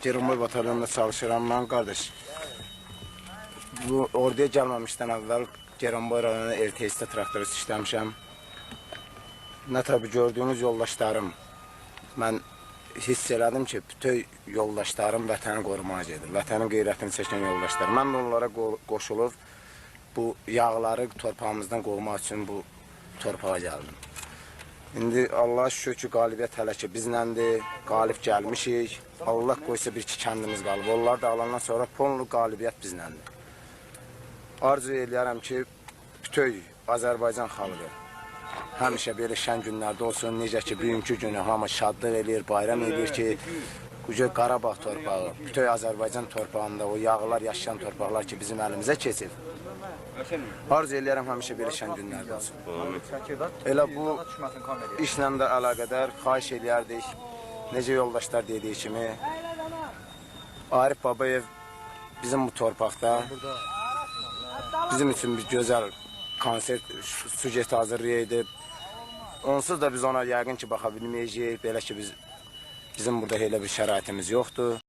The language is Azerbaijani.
Ceyranboy batalyonunda çalışıram mən qardaş. Bu orduya gəlməmişdən əvvəl Ceyranboy rayonu LTS-də traktorist işləmişəm. Nə tabi gördüyünüz yoldaşlarım, mən hiss elədim ki, bütün yoldaşlarım vətəni qorumağa gedir. Vətənin qeyrətini çəkən yoldaşlar. Mən də onlara qoşulub bu yağları torpağımızdan qovmaq üçün bu torpağa gəldim. İndi Allah şükür ki, qalibiyyət hələ ki bizləndir, qalib gəlmişik. Allah qoysa bir ki kəndimiz qalıb. Onlar da alandan sonra ponlu qalibiyyət bizləndir. Arzu eləyərəm ki, bütün Azərbaycan xalqı həmişə belə şən günlərdə olsun. Necə ki, bugünkü günü hamı şadlıq eləyir, bayram eləyir ki, Qarabağ torpağı, bütün Azərbaycan torpağında o yağlar, yaşayan torpaqlar ki, bizim əlimizə keçib. Arzu eləyərəm həmişə belə şən günlərdə olsun. Elə bu işlə də əlaqədar xahiş eləyərdik. Necə yoldaşlar dediyi kimi, Arif Babayev bizim bu torpaqda bizim üçün bir gözəl konsert, süjet hazırlayıb. Onsuz da biz ona yəqin ki, baxa bilməyəcəyik. Belə ki, bizim burada elə bir şəraitimiz yoxdur.